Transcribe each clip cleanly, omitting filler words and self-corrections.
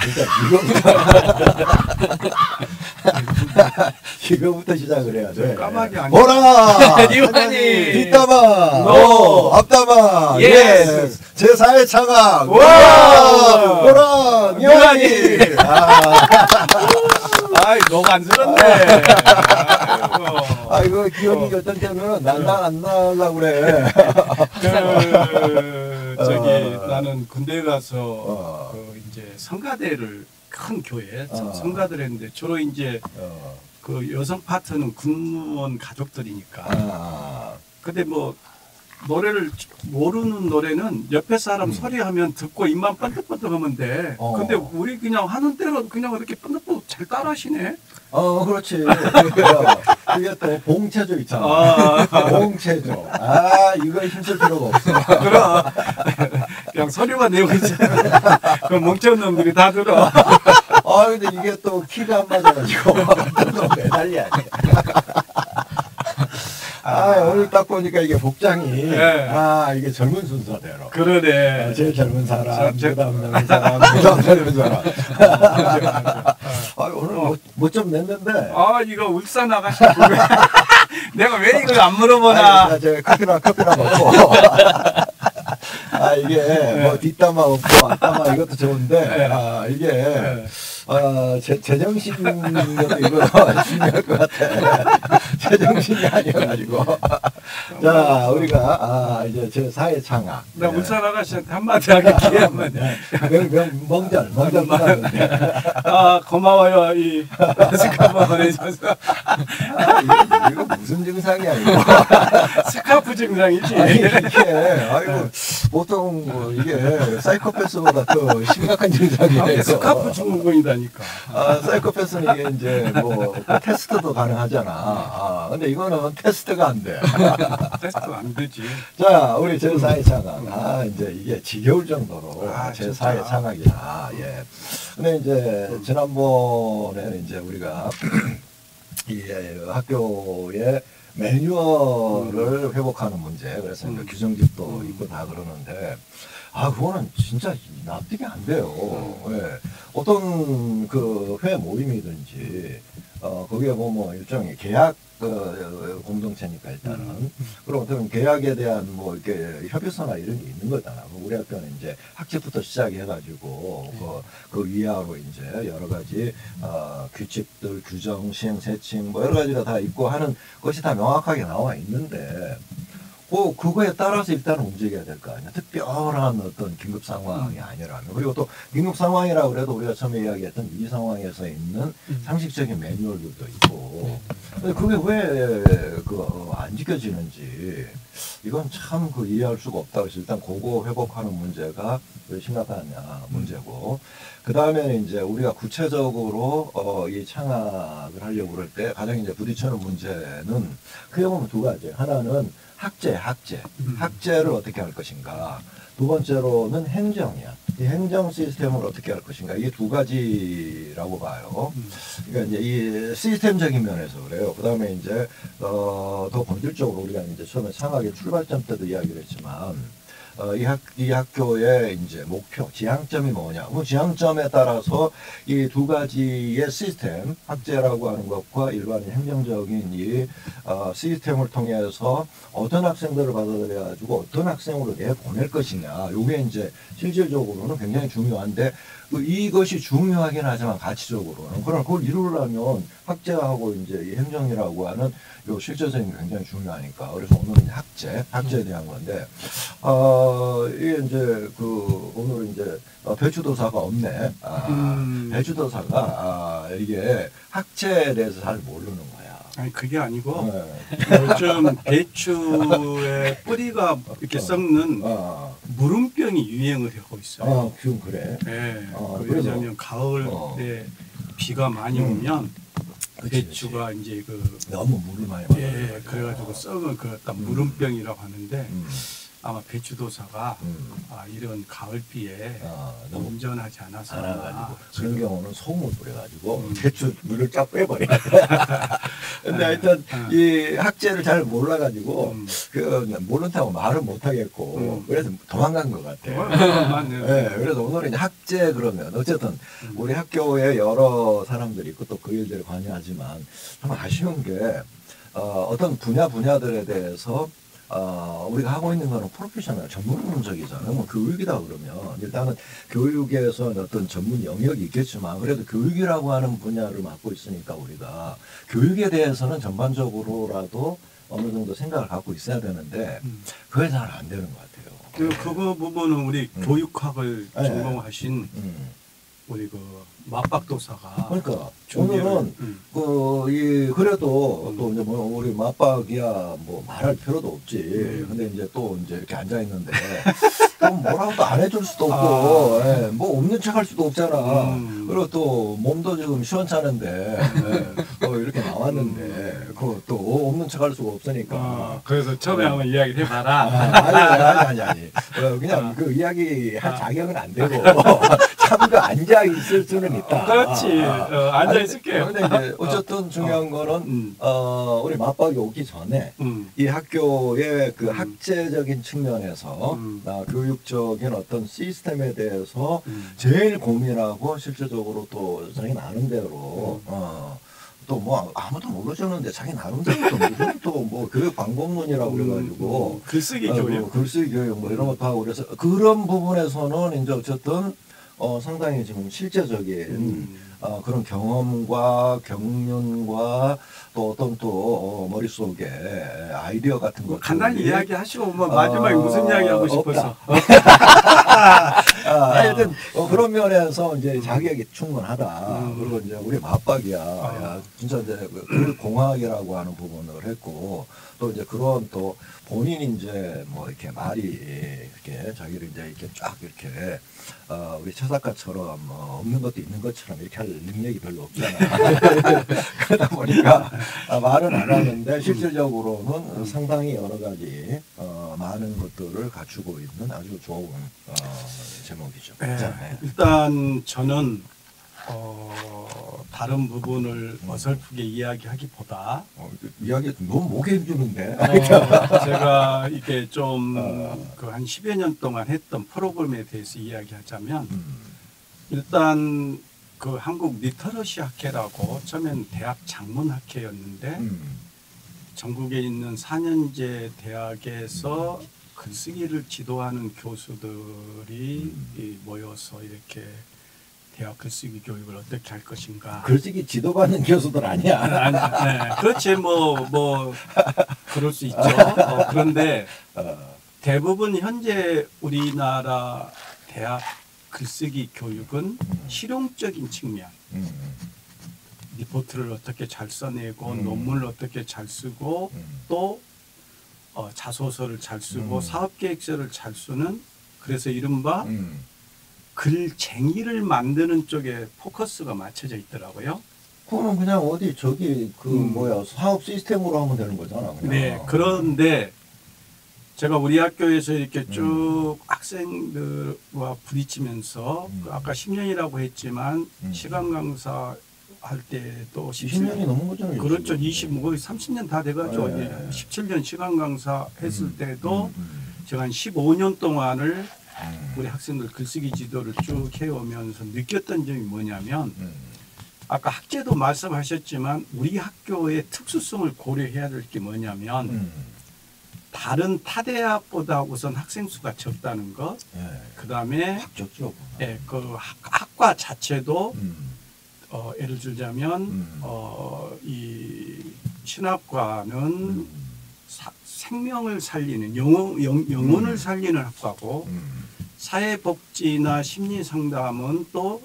일단 이거부터 시작을 해야 돼. 까마귀 아니야. 보라! 니와니! 뒷담화! 노! 앞담화! 예스! 제4의 창학! 와! 보라! 니와니! 아이, 너무 안쓰럽네. 아, 이거 기억이 어떤 때는 안 나려고 그래. 나는 군대 가서 이제 성가대를 큰 교회 성가대를 했는데 주로 이제 그 여성 파트는 군무원 가족들이니까. 근데 뭐 노래를 모르는 노래는 옆에 사람 소리하면 듣고 입만 번뜩번뜩하면 돼. 근데 우리 그냥 하는 대로 그냥 이렇게 번뜩번뜩 잘 따라하시네. 그렇지. 그게 또 봉체조 있잖아. 봉체조. 이거 힘쓸 필요가 없어. 그럼 그냥 소리만 내고 있잖아. 그럼 멍청한 놈들이 다 들어. 근데 이게 또 키가 안 맞아가지고 또 매달려야 돼. 오늘 딱 보니까 이게 복장이 이게 젊은 순서대로. 그러네. 제일 젊은 사람, 그다음 젊은 사람, 그다음 젊은 사람. 오늘 뭐 좀 냈는데. 이거 울산 아가씨 내가 왜 이걸 안 물어보나. 제가 커피나 먹고. 이게 뭐 뒷담화 없고 앞담화 이것도 좋은데 이게 제정신이 이거 중요할 것 같아. 제정신이 아니어가지고. 자, 우리가 이제 제4의 창학. 나 울산 아가씨한테 한마디 하게 기회 한번. 멍절 받았는데. 고마워요. 이 스카프 보내줘서. 이거 무슨 증상이야 이거. 스카프 증상이지. 이게 보통 뭐 이게 사이코패스보다 더 심각한 증상이에요. 스카프 증후군이다니까. 사이코패스는 이게 이제 뭐 테스트도 가능하잖아. 근데 이거는 테스트가 안 돼. 테스트가 안 되지. 자, 우리 제4의 창학. 이제 이게 지겨울 정도로 제4의 창학이다. 예. 근데 이제 지난번에 이제 우리가 이 학교의 매뉴얼을 회복하는 문제, 그래서 이제 규정집도 있고 다 그러는데, 그거는 진짜 납득이 안 돼요. 어떤 그 회 모임이든지, 거기에 뭐 일종의 계약 공동체니까 일단은. 그리고 어떤 계약에 대한 뭐 이렇게 협의서나 이런 게 있는 거잖아. 우리 학교는 이제 학칙부터 시작해가지고 그 위아로 이제 여러 가지 규칙들, 규정, 시행, 세칙 뭐 여러 가지가 다 있고 하는 것이 다 명확하게 나와 있는데 그거에 따라서 일단 움직여야 될 거 아니야. 특별한 어떤 긴급 상황이 아니라면. 그리고 또 긴급 상황이라고 그래도 우리가 처음에 이야기했던 이 상황에서 있는 상식적인 매뉴얼들도 있고. 근데 그게 왜 안 지켜지는지 이건 참 이해할 수가 없다. 그래서 일단 그거 회복하는 문제가 왜 심각하냐 문제고. 그 다음에 이제 우리가 구체적으로 이 창학을 하려고 그럴 때 가장 이제 부딪히는 문제는 크게 보면 두 가지. 하나는 학제를 어떻게 할 것인가. 두 번째로는 행정이야. 이 행정 시스템을 어떻게 할 것인가. 이게 두 가지라고 봐요. 그러니까 이제 이 시스템적인 면에서 그래요. 그 다음에 이제 더 본질적으로 우리가 이제 처음에 창학의 출발점 때도 이야기를 했지만 이 학교의 이제 목표, 지향점이 뭐냐. 그 지향점에 따라서 이 두 가지의 시스템, 학제라고 하는 것과 일반인 행정적인 이 시스템을 통해서 어떤 학생들을 받아들여가지고 어떤 학생으로 내보낼 것이냐. 요게 이제 실질적으로는 굉장히 중요한데 이것이 중요하긴 하지만 가치적으로는 그걸 이루려면 학제하고 이제 이 행정이라고 하는 요 실제적인 게 굉장히 중요하니까. 그래서 오늘은 학제에 대한 건데, 이게 이제 오늘은 이제 배추도사가 없네. 배추도사가 이게 학제에 대해서 잘 모르는 거야. 아니 그게 아니고 요즘 배추의 뿌리가 이렇게 썩는 무름병이 유행을 하고 있어요. 지금 그래. 네. 왜냐하면 가을에 비가 많이 오면 배추가 이제 너무 물을 많이 마셔. 그래가지고 썩은 무름병이라고 하는데 아마 배추도사가 이런 가을비에 너무 온전하지 않아서 않아가지고 그런 경우는 소금을 뿌려가지고 배추 물을 쫙 빼버려. 근데 하여튼 이 학제를 잘 몰라가지고 그 모른다고 말을 못하겠고 그래서 도망간 것 같아. 네, 그래서 오늘은 이제 학제 그러면 어쨌든 우리 학교에 여러 사람들이 있고 또 그 일들에 관여하지만 참 아쉬운 게 어떤 분야들에 대해서 우리가 하고 있는 거는 프로페셔널 전문적이잖아요. 뭐 교육이다 그러면 일단은 교육에서 어떤 전문 영역이 있겠지만 그래도 교육이라고 하는 분야를 맡고 있으니까 우리가 교육에 대해서는 전반적으로라도 어느 정도 생각을 갖고 있어야 되는데 그게 잘 안 되는 것 같아요. 그거 부분은 우리 교육학을 전공하신 우리 그 맞박도사가 그러니까 오늘은 그래도 또 이제 뭐 우리 맞박이야 뭐 말할 필요도 없지. 근데 이제 또 이제 이렇게 앉아 있는데 또 뭐라고도 안 해줄 수도 없고 예, 뭐 없는 척할 수도 없잖아. 그리고 또 몸도 지금 시원찮은데 이렇게 나왔는데 그것도 없는 척할 수가 없으니까. 그래서 처음에 한번 이야기를 해봐라. 아니. 그냥 그 이야기 할 자격은 안 되고 참그 앉아 있을 수는 있다. 그렇지. 앉아 있을게요. 근데 이제 어쨌든 중요한 거는 우리 맞박이 오기 전에 이 학교의 그 학제적인 측면에서 교육적인 어떤 시스템에 대해서 제일 고민하고 실질적으로 또 자기 나름대로 또 뭐 아무도 모르셨는데 자기 나름대로 또 뭐 교육 방법론이라고 그래가지고 글쓰기 교육, 글쓰기 교육 뭐 이런 것도 하고 그래서 그런 부분에서는 이제 어쨌든 상당히 지금 실제적인 그런 경험과 경륜과 또 어떤 또 머릿속에 아이디어 같은 것 간단히 이야기하시고 뭐 마지막에 무슨 이야기 하고 싶어서 하여튼 그런 면에서 이제 자격이 충분하다. 그리고 이제 우리 맞박이야. 야, 진짜 이제 그 공학이라고 하는 부분을 했고 또 이제 그런 또 본인이 이제 뭐 이렇게 말이 이렇게 자기를 이제 이렇게 쫙 이렇게 우리 최 작가처럼 없는 것도 있는 것처럼 이렇게 할 능력이 별로 없잖아. 그러다 보니까 말은 안 하는데 실질적으로는 상당히 여러 가지 많은 것들을 갖추고 있는 아주 좋은 제목이죠. 네. 일단 저는 다른 부분을 어설프게 이야기하기보다 이야기 너무 목에 주는데 제가 이게 좀 그 한 10여 년 동안 했던 프로그램에 대해서 이야기하자면 일단 그 한국 리터러시 학회라고 처음엔 대학 장문 학회였는데 전국에 있는 4년제 대학에서 글쓰기를 지도하는 교수들이 모여서 이렇게 대학 글쓰기 교육을 어떻게 할 것인가. 글쓰기 지도받는 교수들 아니야. 네. 그렇지 뭐 그럴 수 있죠. 그런데 대부분 현재 우리나라 대학 글쓰기 교육은 실용적인 측면, 리포트를 어떻게 잘 써내고 논문을 어떻게 잘 쓰고 또 자소서를 잘 쓰고 사업계획서를 잘 쓰는 그래서 이른바 글쟁이를 만드는 쪽에 포커스가 맞춰져 있더라고요. 그거는 그냥 어디 저기 사업 시스템으로 하면 되는 거잖아. 그냥. 네. 그런데 제가 우리 학교에서 이렇게 쭉 학생들과 부딪히면서 아까 10년이라고 했지만 시간 강사 할 때도 20년이 넘은 거잖아요. 그렇죠. 30년 다 돼가지고 17년 시간 강사 했을 때도 제가 한 15년 동안을 우리 학생들 글쓰기 지도를 쭉 해오면서 느꼈던 점이 뭐냐면 아까 학제도 말씀하셨지만 우리 학교의 특수성을 고려해야 될 게 뭐냐면 다른 타대학보다 우선 학생 수가 적다는 것, 그 다음에 그 학과 자체도 예를 들자면 이 신학과는 생명을 살리는 영혼을 살리는 학과고 사회복지나 심리상담은 또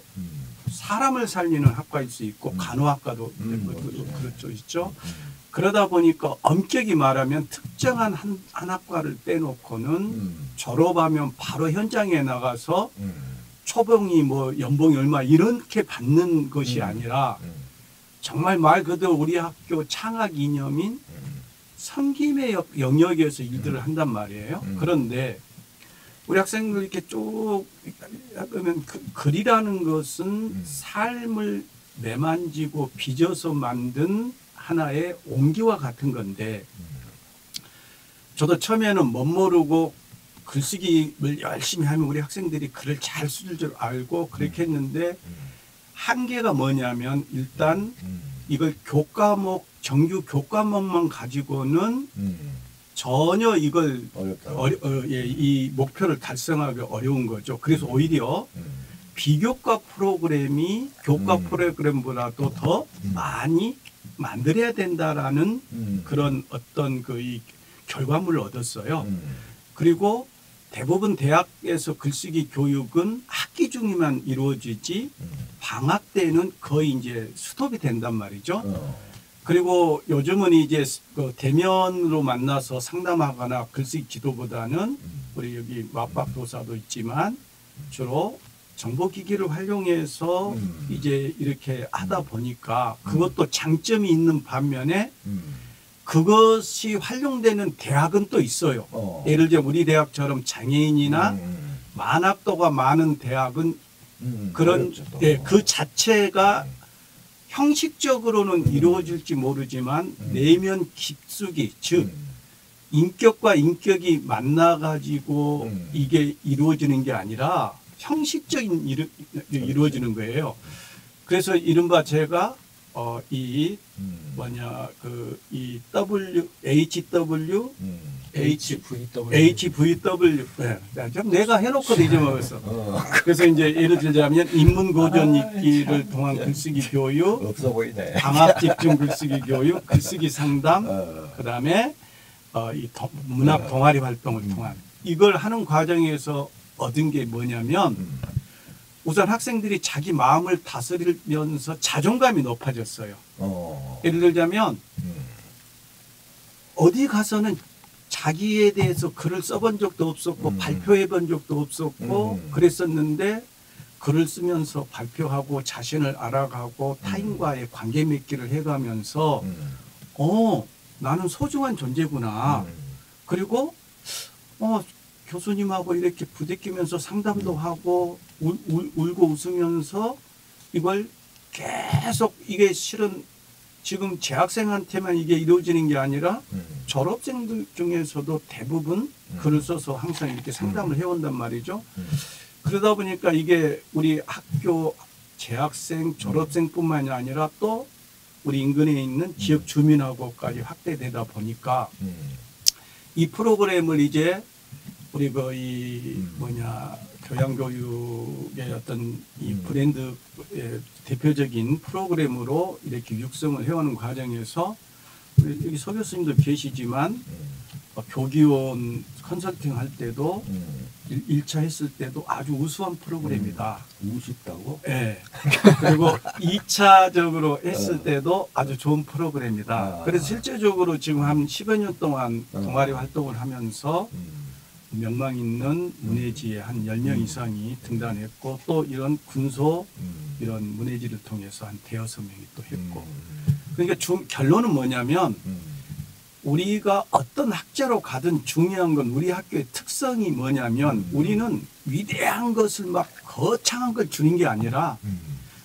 사람을 살리는 학과일 수 있고 간호학과도 그렇죠 있죠. 그러다 보니까 엄격히 말하면 특정한 한 학과를 빼놓고는 졸업하면 바로 현장에 나가서 초봉이 뭐 연봉이 얼마 이렇게 받는 것이 아니라 정말 말 그대로 우리 학교 창학 이념인 섬김의 영역에서 일들을 한단 말이에요. 그런데 우리 학생들 이렇게 쭉 하면 글이라는 것은 삶을 매만지고 빚어서 만든 하나의 온기와 같은 건데 저도 처음에는 못 모르고 글쓰기를 열심히 하면 우리 학생들이 글을 잘 쓸 줄 알고 그렇게 했는데 한계가 뭐냐면 일단 이걸 교과목 정규 교과목만 가지고는 전혀 이걸 이 목표를 달성하기 어려운 거죠. 그래서 오히려 비교과 프로그램이 교과 프로그램보다도 더 많이 만들어야 된다라는 그런 어떤 이 결과물을 얻었어요. 그리고 대부분 대학에서 글쓰기 교육은 학기 중에만 이루어지지 방학 때는 거의 이제 스톱이 된단 말이죠. 그리고 요즘은 이제 그 대면으로 만나서 상담하거나 글쓰기 지도보다는 우리 여기 맞박도사도 있지만 주로 정보기기를 활용해서 이제 이렇게 하다 보니까 그것도 장점이 있는 반면에 그것이 활용되는 대학은 또 있어요. 예를 들어 우리 대학처럼 장애인이나 만학도가 많은 대학은 그런 그 자체가 형식적으로는 이루어질지 모르지만 내면 깊숙이 즉 인격과 인격이 만나가지고 이게 이루어지는 게 아니라 형식적인 이루어지는 거예요. 그래서 이른바 제가 이 뭐냐 이 HVW 내가 해놓고도 잊어먹었어. 그래서 이제 예를 들자면 인문고전 읽기를 통한 글쓰기 교육, 없어 보이네. 방학 집중 글쓰기 교육, 글쓰기 상담, 그다음에 이 문학 동아리 활동을 통한 이걸 하는 과정에서 얻은 게 뭐냐면 우선 학생들이 자기 마음을 다스리면서 자존감이 높아졌어요. 예를 들자면 어디 가서는 자기에 대해서 글을 써본 적도 없었고 발표해 본 적도 없었고 그랬었는데 글을 쓰면서 발표하고 자신을 알아가고 타인과의 관계 맺기를 해가면서 나는 소중한 존재구나. 그리고 교수님하고 이렇게 부대끼면서 상담도 하고 울고 웃으면서 이걸 계속 이게 실은 지금 재학생한테만 이게 이루어지는 게 아니라 졸업생들 중에서도 대부분 글을 써서 항상 이렇게 상담을 해온단 말이죠. 그러다 보니까 이게 우리 학교 재학생, 졸업생뿐만이 아니라 또 우리 인근에 있는 지역 주민하고까지 확대되다 보니까 이 프로그램을 이제 우리 이 교양교육의 어떤 이 브랜드 대표적인 프로그램으로 이렇게 육성을 해오는 과정에서 우리 여기 서 교수님도 계시지만 교기원 컨설팅 할 때도 1차 했을 때도 아주 우수한 프로그램이다. 우습다고? 네. 그리고 2차적으로 했을 때도 아주 좋은 프로그램이다. 그래서 실제적으로 지금 한 10여 년 동안 동아리 활동을 하면서 명망 있는 문예지에 한 10명 이상이 등단했고 또 이런 군소 이런 문예지를 통해서 한 대여섯 명이 또 했고 그러니까 결론은 뭐냐면 우리가 어떤 학자로 가든 중요한 건 우리 학교의 특성이 뭐냐면 우리는 위대한 것을 막 거창한 걸 주는 게 아니라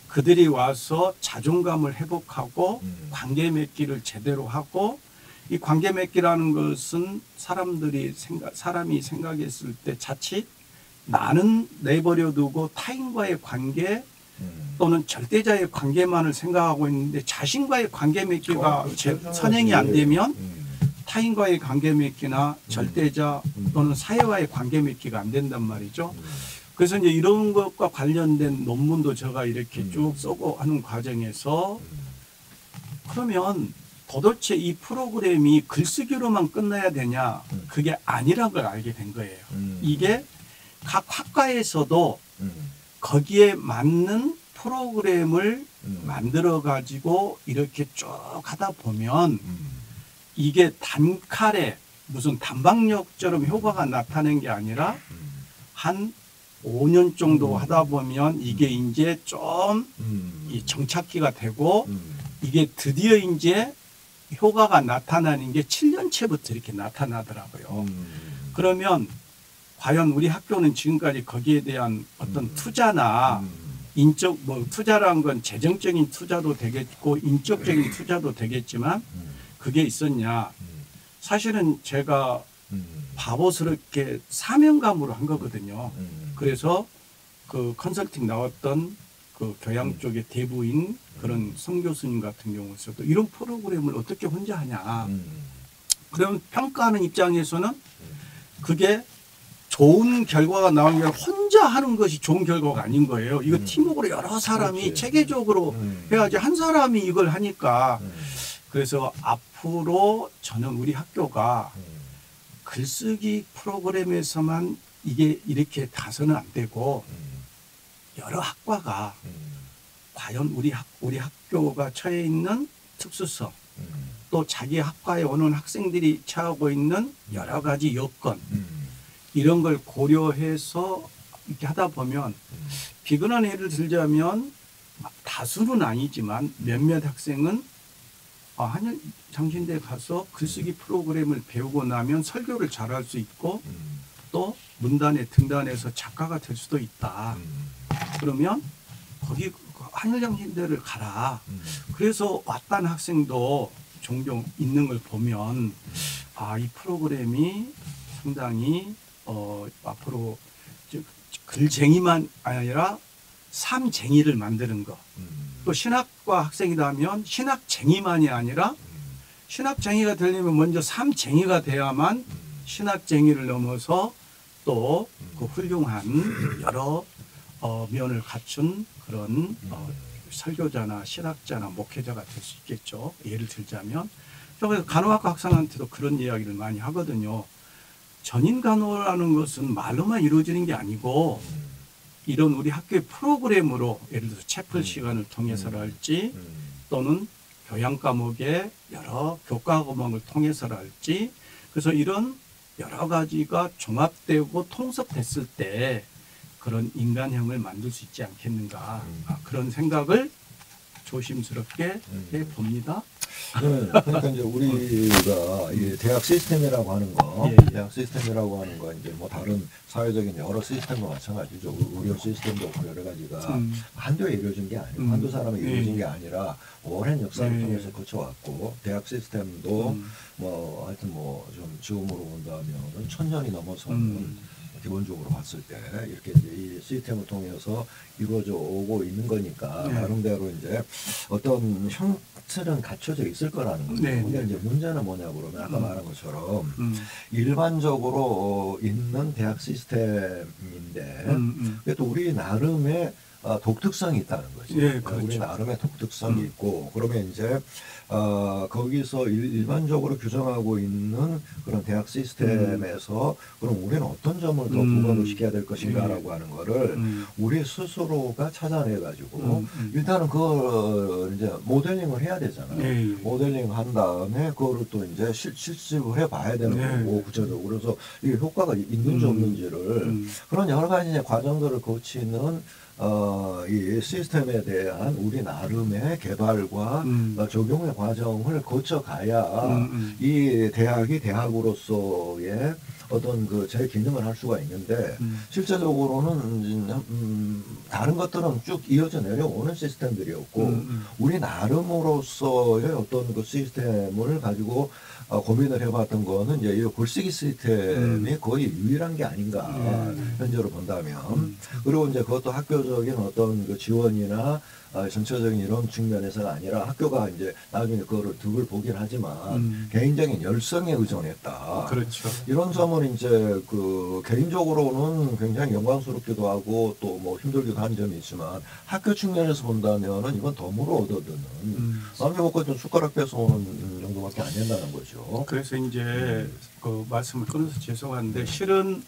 그들이 와서 자존감을 회복하고 관계 맺기를 제대로 하고 이 관계 맺기라는 것은 사람이 생각했을 때 자칫 나는 내버려 두고 타인과의 관계 또는 절대자의 관계만을 생각하고 있는데 자신과의 관계 맺기가 선행이 안 되면 타인과의 관계 맺기나 절대자 또는 사회와의 관계 맺기가 안 된단 말이죠. 그래서 이제 이런 것과 관련된 논문도 제가 이렇게 쭉 쓰고 하는 과정에서 그러면 도대체 이 프로그램이 글쓰기로만 끝나야 되냐? 그게 아니란 걸 알게 된 거예요. 이게 각 학과에서도 거기에 맞는 프로그램을 만들어 가지고 이렇게 쭉 하다 보면 이게 단칼에 무슨 단방력처럼 효과가 나타나는 게 아니라 한 5년 정도 하다 보면 이게 이제 좀 이 정착기가 되고 이게 드디어 이제 효과가 나타나는 게 7년째부터 이렇게 나타나더라고요. 그러면 과연 우리 학교는 지금까지 거기에 대한 어떤 투자나 인적 뭐 투자라는 건 재정적인 투자도 되겠고 인적적인 투자도 되겠지만 그게 있었냐? 사실은 제가 바보스럽게 사명감으로 한 거거든요. 그래서 그 컨설팅 나왔던 그 교양 쪽의 대부인 그런 성 교수님 같은 경우에서도 이런 프로그램을 어떻게 혼자 하냐. 그러면 평가하는 입장에서는 그게 좋은 결과가 나오는 게 혼자 하는 것이 좋은 결과가 아닌 거예요. 이거 팀워크로 여러 사람이 그렇지. 체계적으로 해야지 한 사람이 이걸 하니까. 그래서 앞으로 저는 우리 학교가 글쓰기 프로그램에서만 이게 이렇게 가서는 안 되고 여러 학과가 과연 우리 학교가 처해 있는 특수성 또 자기 학과에 오는 학생들이 처하고 있는 여러 가지 여건 이런 걸 고려해서 이렇게 하다 보면 비근한 예를 들자면 다수는 아니지만 몇몇 학생은 한양장신대 가서 글쓰기 프로그램을 배우고 나면 설교를 잘할 수 있고 또 문단에 등단해서 작가가 될 수도 있다. 그러면 거기 한양장신대를 가라. 그래서 왔다는 학생도 종종 있는 걸 보면 이 프로그램이 상당히 앞으로 글쟁이만 아니라 삶쟁이를 만드는 것. 또 신학과 학생이라면 신학쟁이만이 아니라 신학쟁이가 되려면 먼저 삶쟁이가 돼야만 신학쟁이를 넘어서 또 그 훌륭한 여러 면을 갖춘 그런 설교자나 신학자나 목회자가 될 수 있겠죠. 예를 들자면 그래서 간호학과 학생한테도 그런 이야기를 많이 하거든요. 전인간호라는 것은 말로만 이루어지는 게 아니고 이런 우리 학교의 프로그램으로 예를 들어서 채플 시간을 통해서랄지 또는 교양 과목의 여러 교과 과목을 통해서랄지 그래서 이런 여러 가지가 종합되고 통섭됐을 때 그런 인간형을 만들 수 있지 않겠는가 그런 생각을 조심스럽게 해봅니다. 네, 그러니까 이제 우리가 이 대학 시스템이라고 하는 거, 예, 예. 대학 시스템이라고 하는 거 이제 뭐 다른 사회적인 여러 시스템과 마찬가지죠. 의료 시스템도 없고 여러 가지가 한도에 이루어진 게 아니고 한두 사람에 이루어진 게 아니라 오랜 역사를 통해서 거쳐왔고 대학 시스템도 뭐 하여튼 뭐 좀 지금으로 본다면은 1000년이 넘어서는 기본적으로 봤을 때 이렇게 이제 이 시스템을 통해서 이루어져 오고 있는 거니까 나름대로 이제 어떤 형틀은 갖춰져 있을 거라는 거죠. 근데 이제 문제는 뭐냐 그러면 아까 말한 것처럼 일반적으로 있는 대학 시스템인데 또 우리 나름의 독특성이 있다는 거죠. 예, 그렇죠. 우리 나름의 독특성이 있고 그러면 이제 거기서 일반적으로 규정하고 있는 그런 대학 시스템에서 그럼 우리는 어떤 점을 더 부각을 시켜야 될 것인가라고 하는 거를 우리 스스로가 찾아내 가지고 일단은 그걸 이제 모델링을 해야 되잖아요. 모델링 한 다음에 그거를 또 이제 실습을 해봐야 되는 거고 구체적으로 그래서 이게 효과가 있는지 없는지를 그런 여러 가지 이제 과정들을 거치는 이 시스템에 대한 우리 나름의 개발과 적용의 과정을 거쳐가야 이 대학이 대학으로서의 어떤 그 제 기능을 할 수가 있는데 실제적으로는 다른 것들은 쭉 이어져 내려오는 시스템들이었고 우리 나름으로서의 어떤 그 시스템을 가지고 고민을 해봤던 거는 이제 이 글쓰기 시스템이 거의 유일한 게 아닌가 현재로 본다면 그리고 이제 그것도 학교적인 어떤 그 지원이나 전체적인 이런 측면에서가 아니라 학교가 이제 나중에 그거를 득을 보긴 하지만 개인적인 열성에 의존했다. 그렇죠. 이런 점은 이제 그 개인적으로는 굉장히 영광스럽기도 하고 또 뭐 힘들기도 한 점이 있지만 학교 측면에서 본다면은 이건 덤으로 얻어드는 남녀 먹고 좀 숟가락 빼서 오는 정도밖에 안 된다는 거죠. 그래서 이제 그 말씀을 끊어서 죄송한데 실은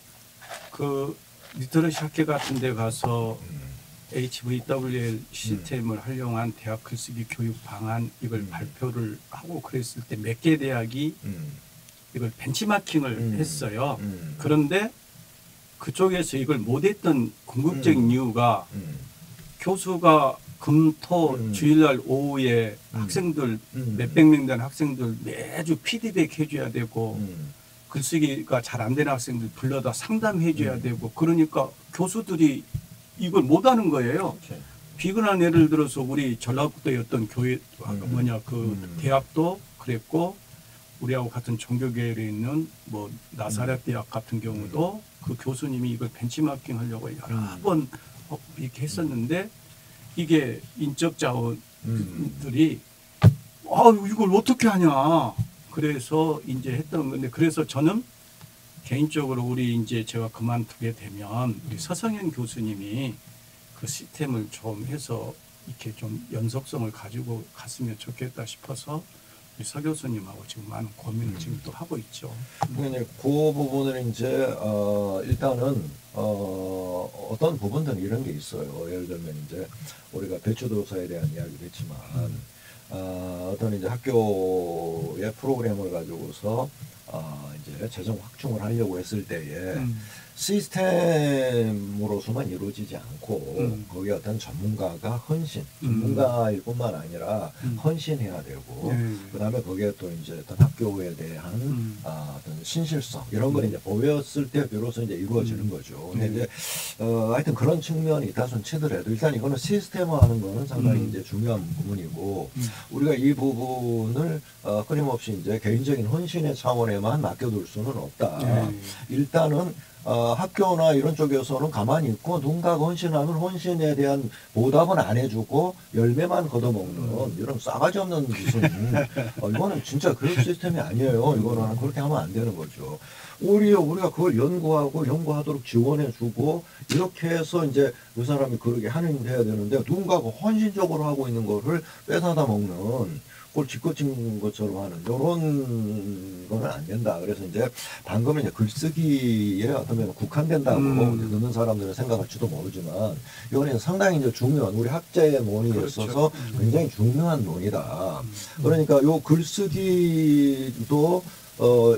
그 리터러시 학회 같은 데 가서 HVWL 시스템을 활용한 대학 글쓰기 교육 방안 이걸 발표를 하고 그랬을 때 몇 개 대학이 이걸 벤치마킹을 했어요. 그런데 그쪽에서 이걸 못했던 궁극적인 이유가 교수가 금토 주일날 오후에 학생들 몇백 명 되는 학생들 매주 피드백 해줘야 되고 글쓰기가 잘 안 되는 학생들 불러다 상담해줘야 되고 그러니까 교수들이 이걸 못하는 거예요. 그렇지. 비근한 예를 들어서 우리 전라북도의 어떤 교회 대학도 그랬고 우리하고 같은 종교계열에 있는 뭐 나사렛 대학 같은 경우도 그 교수님이 이걸 벤치마킹 하려고 여러 번 이렇게 했었는데 이게 인적 자원들이 이걸 어떻게 하냐 그래서 이제 했던 건데 그래서 저는 개인적으로 우리 이제 제가 그만두게 되면 우리 서성현 교수님이 그 시스템을 좀 해서 이렇게 좀 연속성을 가지고 갔으면 좋겠다 싶어서 우리 서 교수님하고 지금 많은 고민을 지금 또 하고 있죠. 그 부분을 이제 일단은 어떤 부분들은 이런 게 있어요. 예를 들면 이제 우리가 배추도사에 대한 이야기를 했지만 어떤 이제 학교의 프로그램을 가지고서 이제 재정 확충을 하려고 했을 때에 시스템으로서만 이루어지지 않고 거기에 어떤 전문가가 전문가일 뿐만 아니라 헌신해야 되고 그다음에 거기에 또 이제 어떤 학교에 대한 어떤 신실성 이런 걸 이제 보였을 때 비로소 이제 이루어지는 거죠. 근데 이제 하여튼 그런 측면이 있다손 치더라도 일단 이거는 시스템화하는 거는 상당히 이제 중요한 부분이고 우리가 이 부분을 끊임없이 이제 개인적인 헌신의 차원에만 맡겨둘 수는 없다. 일단은 학교나 이런 쪽에서는 가만히 있고 누군가가 헌신하면 헌신에 대한 보답은 안 해주고 열매만 걷어먹는 이런 싸가지 없는 짓은 이거는 진짜 그런 시스템이 아니에요. 이거는 그렇게 하면 안 되는 거죠. 오히려 우리가 그걸 연구하도록 지원해주고 이렇게 해서 이제 그 사람이 그러게 해야 되는데 누군가가 헌신적으로 하고 있는 거를 뺏어다 먹는 그걸 짓궂은 것처럼 하는 이런 거는 안 된다. 그래서 이제 방금은 이제 글쓰기에 어떤 면은 국한된다고 이제 듣는 사람들은 생각할지도 모르지만 이거는 상당히 이제 중요한 우리 학자의 논의에 있어서 굉장히 중요한 논의다. 그러니까 요 글쓰기도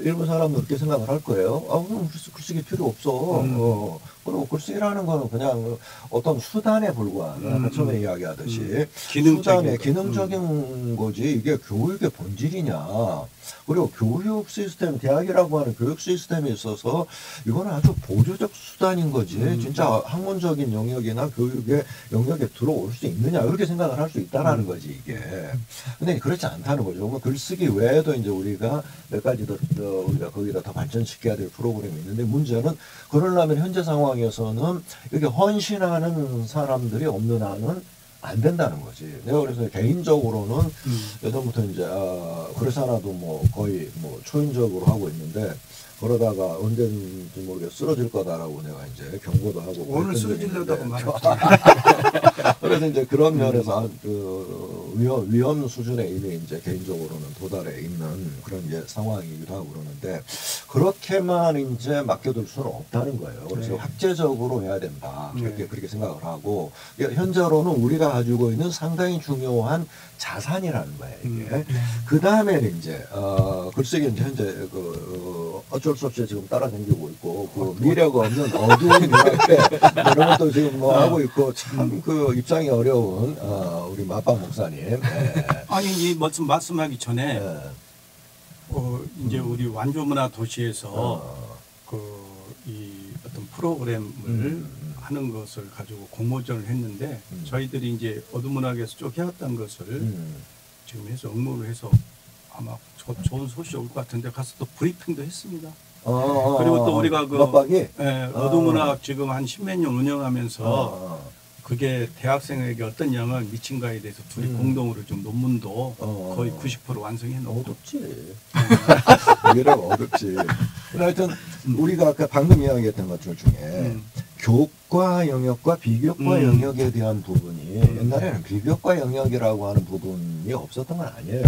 일부 사람은 그렇게 생각을 할 거예요. 그럼 글쓰기 필요 없어. 그리고 글쓰기라는 거는 그냥 어떤 수단에 불과한, 처음에 이야기하듯이. 기능적인 거지. 이게 교육의 본질이냐. 그리고 교육 시스템, 대학이라고 하는 교육 시스템에 있어서 이거는 아주 보조적 수단인 거지. 진짜 학문적인 영역이나 교육의 영역에 들어올 수 있느냐. 이렇게 생각을 할 수 있다라는 거지, 이게. 근데 그렇지 않다는 거죠. 글쓰기 외에도 이제 우리가 몇 가지 더, 우리가 거기다 더 발전시켜야 될 프로그램이 있는데 문제는 그러려면 현재 상황에서는 이렇게 헌신하는 사람들이 없는 한은 안 된다는 거지. 내가 그래서 개인적으로는 예전부터 이제 그래서 하나도 뭐 거의 뭐 초인적으로 하고 있는데 그러다가 언제인지 모르겠어 쓰러질 거다라고 내가 이제 경고도 하고 오늘 쓰러지려다가 말했지. 그래서 이제 그런 면에서 그 위험 수준에 이미 이제 개인적으로는 도달해 있는 그런 이제 상황이기도 하고 그러는데 그렇게만 이제 맡겨둘 수는 없다는 거예요. 그래서 학제적으로 해야 된다. 그렇게 생각을 하고 현재로는 우리가 가지고 있는 상당히 중요한 자산이라는 거예요. 이게. 그 다음에는 이제 글쓰기 이제 현재 어쩔 수 없이 지금 따라다니고 있고 그 미래가 없는 어두운 미래 이런 것도 지금 뭐 하고 있고 참 그 입장이 어려운 우리 마빵 목사님. 아니 이 말씀하기 전에 이제 우리 완주문화 도시에서 이 어떤 프로그램을 하는 것을 가지고 공모전을 했는데 저희들이 이제 어두문학에서 쭉 해왔던 것을 지금 해서 응모를 해서 아마 좋은 소식이 올 것 같은데 가서 또 브리핑도 했습니다. 그리고 또 우리가 어두문학 지금 한 10몇 년 운영하면서 그게 대학생에게 어떤 영향을 미친가에 대해서 둘이 공동으로 좀 논문도 거의 90% 완성해 놓고. 어둡지. 이래가 어둡지. 하여튼 우리가 아까 방금 이야기했던 것들 중에 교과 영역과 비교과 영역에 대한 부분이 옛날에는 비교과 영역이라고 하는 부분이 없었던 건 아니에요.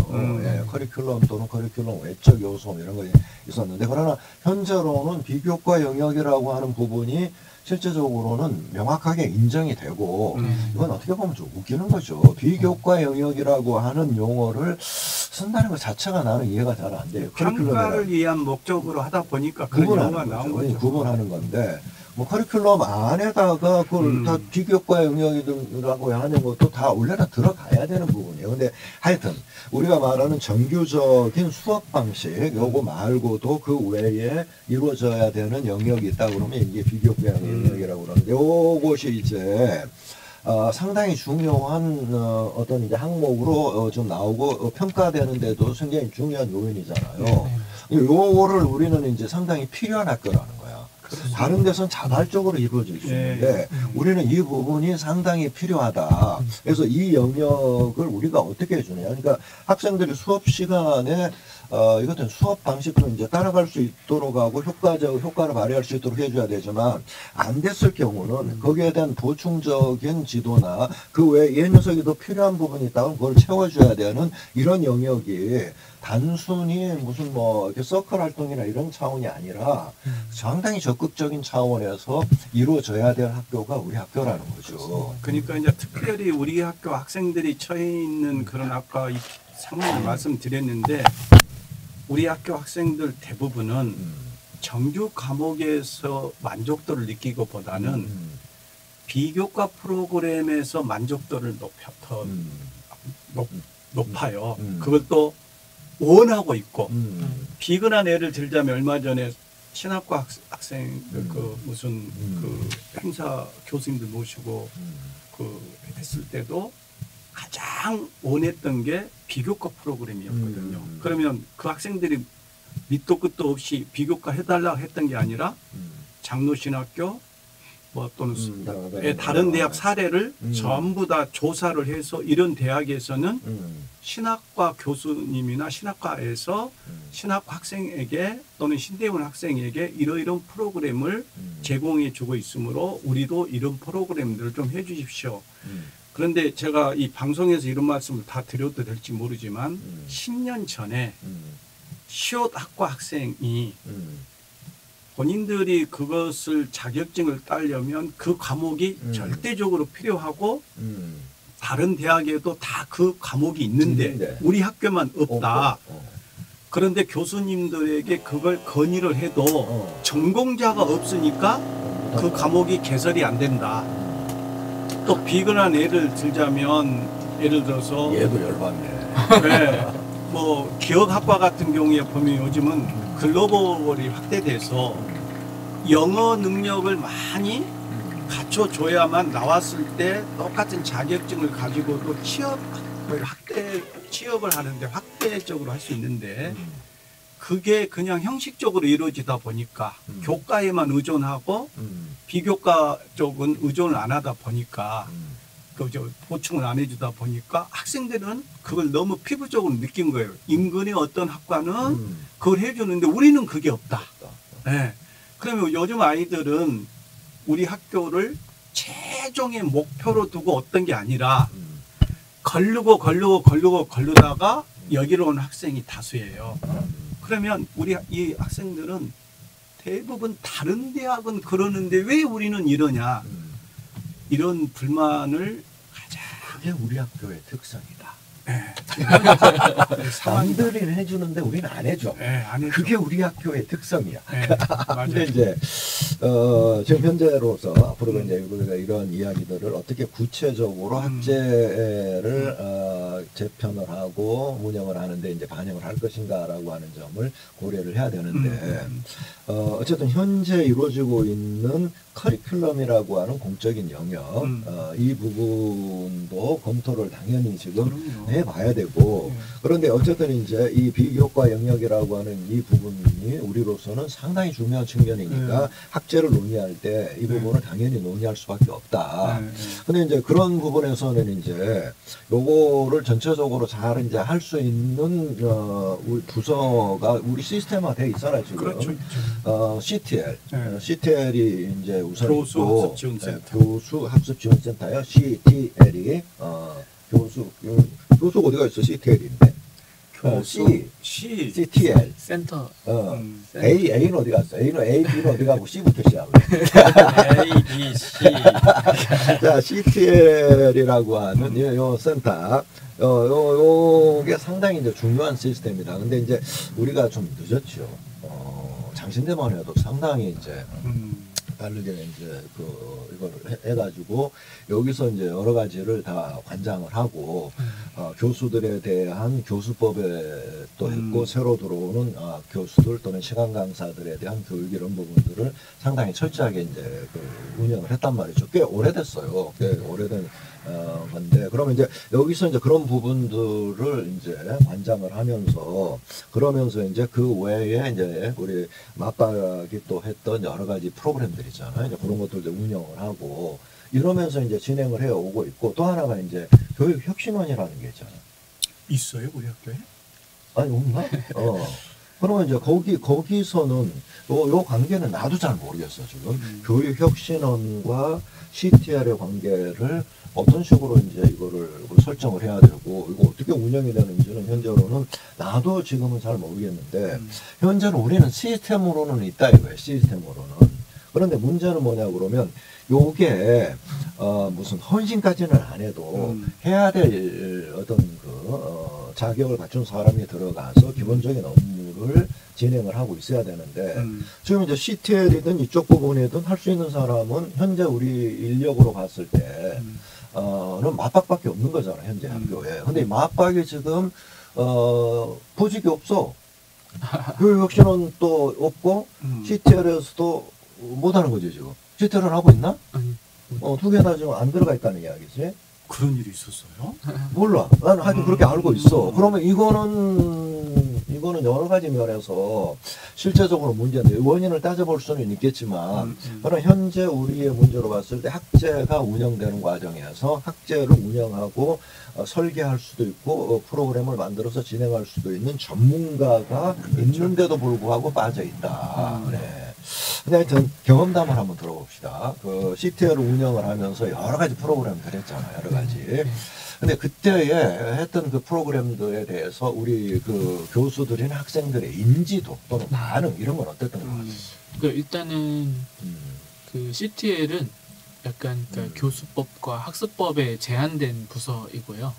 커리큘럼 또는 커리큘럼 외적 요소 이런 거 있었는데 그러나 현재로는 비교과 영역이라고 하는 부분이 실제적으로는 명확하게 인정이 되고 이건 어떻게 보면 좀 웃기는 거죠. 비교과 영역이라고 하는 용어를 쓴다는 것 자체가 나는 이해가 잘 안 돼요. 평가를 위한 목적으로 하다 보니까 그런 용어가 나온 거죠. 구분하는 건데 뭐 커리큘럼 안에다가 그걸 다 비교과 영역이라고 하는 것도 다 원래는 들어가야 되는 부분이에요. 근데 하여튼 우리가 말하는 정규적인 수업 방식 요거 말고도 그 외에 이루어져야 되는 영역이 있다 그러면 이게 비교과 영역이라고 그러는데 요것이 이제 상당히 중요한 어떤 이제 항목으로 좀 나오고 평가되는데도 굉장히 중요한 요인이잖아요. 요거를 우리는 이제 상당히 필요한 학교라는 거야. 다른 데선 자발적으로 이루어질 수 있는데 우리는 이 부분이 상당히 필요하다. 그래서 이 영역을 우리가 어떻게 해주느냐. 그러니까 학생들이 수업 시간에 이것은 수업 방식도 이제 따라갈 수 있도록 하고 효과를 발휘할 수 있도록 해줘야 되지만 안 됐을 경우는 거기에 대한 보충적인 지도나 그 외에 이 녀석이 더 필요한 부분이 있다면 그걸 채워줘야 되는 이런 영역이 단순히 무슨 뭐 이렇게 서클 활동이나 이런 차원이 아니라 상당히 적극적인 차원에서 이루어져야 될 학교가 우리 학교라는 거죠. 그러니까 이제 특별히 우리 학교 학생들이 처해 있는 그런 아까 상황을 말씀드렸는데 우리 학교 학생들 대부분은 정규 과목에서 만족도를 느끼고보다는 비교과 프로그램에서 만족도를 높아요. 그걸 또 원하고 있고 비근한 예를 들자면 얼마 전에 신학과 학생 그 무슨 그 행사 교수님들 모시고 그 했을 때도 가장 원했던 게 비교과 프로그램이었거든요. 그러면 그 학생들이 밑도 끝도 없이 비교과 해달라고 했던 게 아니라 장로신학교 뭐 또는 다른 대학 사례를 전부 다 조사를 해서 이런 대학에서는 신학과 교수님이나 신학과에서 신학과 학생에게 또는 신대원 학생에게 이러이런 프로그램을 제공해 주고 있으므로 우리도 이런 프로그램들을 좀 해 주십시오. 그런데 제가 이 방송에서 이런 말씀을 다 드려도 될지 모르지만 10년 전에 시옷학과 학생이 본인들이 그것을 자격증을 따려면 그 과목이 절대적으로 필요하고 다른 대학에도 다 그 과목이 있는데 우리 학교만 없다. 그런데 교수님들에게 그걸 건의를 해도 전공자가 없으니까 그 과목이 개설이 안 된다. 또 비근한 예를 들자면 예를 들어서 얘도 열받네. 네, 뭐 기억학과 같은 경우에 보면 요즘은 글로벌이 확대돼서 영어 능력을 많이 갖춰줘야만 나왔을 때 똑같은 자격증을 가지고도 취업을 하는데 확대적으로 할 수 있는데 그게 그냥 형식적으로 이루어지다 보니까 교과에만 의존하고 비교과 쪽은 의존을 안 하다 보니까 보충을 안 해주다 보니까 학생들은 그걸 너무 피부적으로 느낀 거예요. 인근의 어떤 학과는 그걸 해주는데 우리는 그게 없다. 네. 그러면 요즘 아이들은 우리 학교를 최종의 목표로 두고 어떤 게 아니라 걸르다가 여기로 온 학생이 다수예요. 그러면 우리 이 학생들은 대부분 다른 대학은 그러는데 왜 우리는 이러냐 이런 불만을 그게 우리 학교의 특성이다. 네. 남들이 해주는데 우리는 안 해줘. 네, 안 해줘. 그게 우리 학교의 특성이야. 네, 근데 이제 지금 현재로서 앞으로 이제 우리가 이런 이야기들을 어떻게 구체적으로 학제를 재편을 하고 운영을 하는데 이제 반영을 할 것인가라고 하는 점을 고려를 해야 되는데 어쨌든 현재 이루어지고 있는 커리큘럼이라고 하는 공적인 영역 이 부분도 검토를 당연히 지금 해봐야 되고 그런데 어쨌든 이제 이 비교과 영역이라고 하는 이 부분이 우리로서는 상당히 중요한 측면이니까 학제를 논의할 때 이 부분을 당연히 논의할 수밖에 없다. 근데 이제 그런 부분에서는 이제 요거를 전체적으로 잘 이제 할 수 있는 우리 부서가 우리 시스템화 돼 있잖아요 지금. 그렇죠. CTL, CTL이 이제 우선 교수 있고, 학습 지원센터. 교수 학습 지원센터요. CTL이 교수 어디가 있어? CTL인데. CTL 센터. A는 어디 갔어? B는 어디 가고 C부터 시작을. A, B, C. 자, CTL이라고 하는 요 센터. 요게 상당히 이제 중요한 시스템이다. 근데 이제 우리가 좀 늦었죠. 장신대만 해도 상당히 이제 다르게 이제 이걸 해가지고 여기서 이제 여러 가지를 다 관장을 하고 교수들에 대한 교수법에 또 했고 새로 들어오는 교수들 또는 시간 강사들에 대한 교육 이런 부분들을 상당히 철저하게 이제 운영을 했단 말이죠. 꽤 오래됐어요. 꽤 오래된 건데 그러면 이제 여기서 이제 그런 부분들을 이제 관장을 하면서 그러면서 이제 그 외에 이제 우리 맞박이 또 했던 여러 가지 프로그램들 있잖아요. 이제 그런 것들도 운영을 하고 이러면서 이제 진행을 해 오고 있고 또 하나가 이제 교육혁신원이라는 게 있잖아요. 있어요 우리 학교에? 아니 없나? 그러면 이제 거기서는 요 관계는 나도 잘 모르겠어 지금. 교육혁신원과 CTR의 관계를 어떤 식으로 이제 이거를 설정을 해야 되고 이거 어떻게 운영이 되는지는 현재로는 나도 지금은 잘 모르겠는데 현재는 우리는 시스템으로는 있다 이거예요. 시스템으로는. 그런데 문제는 뭐냐 그러면 요게 무슨 헌신까지는 안 해도 해야 될 어떤 자격을 갖춘 사람이 들어가서 기본적인 업무를 진행을 하고 있어야 되는데 지금 이제 CTL이든 이쪽 부분이든 할 수 있는 사람은 현재 우리 인력으로 봤을 때는 맞박밖에 없는 거잖아 현재 학교에. 근데 이 맞박이 지금 보직이 없어. 교육혁신원 또 없고 CTL에서도 못하는 거지 지금. CTL은 하고 있나? 아니. 두 개나 지금 안 들어가 있다는 이야기지. 그런 일이 있었어요? 몰라. 나는 하여튼 그렇게 알고 있어. 그러면 이거는 여러 가지 면에서 실제적으로 문제인데 원인을 따져볼 수는 있겠지만 그러나 현재 우리의 문제로 봤을 때 학제가 운영되는 과정에서 학제를 운영하고 설계할 수도 있고 프로그램을 만들어서 진행할 수도 있는 전문가가 있는데도 불구하고 빠져 있다. 네. 근데 하여튼 경험담을 한번 들어봅시다. 그 CTL을 운영을 하면서 여러 가지 프로그램들 했잖아요. 여러 가지. 근데 그때에 했던 그 프로그램들에 대해서 우리 그 교수들이나 학생들의 인지도 또는 반응 이런 건 어땠던 것 같아요? 그러니까 일단은 그 CTL은 약간 그러니까 교수법과 학습법에 제한된 부서이고요.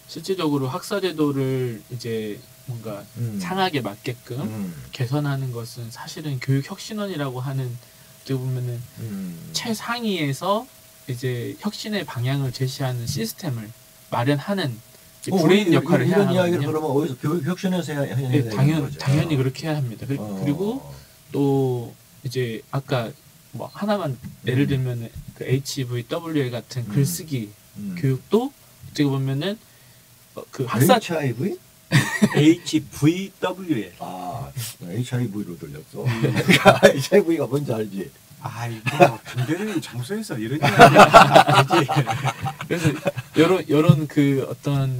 실질적으로 학사제도를 이제 뭔가 상하게 맞게끔 개선하는 것은 사실은 교육혁신원이라고 하는 어떻게 보면은 최상위에서 이제 혁신의 방향을 제시하는 시스템을 마련하는 브레인 역할을 해야 하거든요. 이런 이야기를 그러면 어디서 교육혁신에서 해야 되는 거죠? 당연히 그렇게 해야 합니다. 그리고 또 이제 아까 뭐 하나만 예를 들면 그 HVWA 같은 글쓰기 교육도 어떻게 보면은 그 학사 HIV? HVWL. HIV로 들렸어. HIV가 뭔지 알지? 이거 군대는 장소에서 이런 이야기 그래서 이런 그 어떤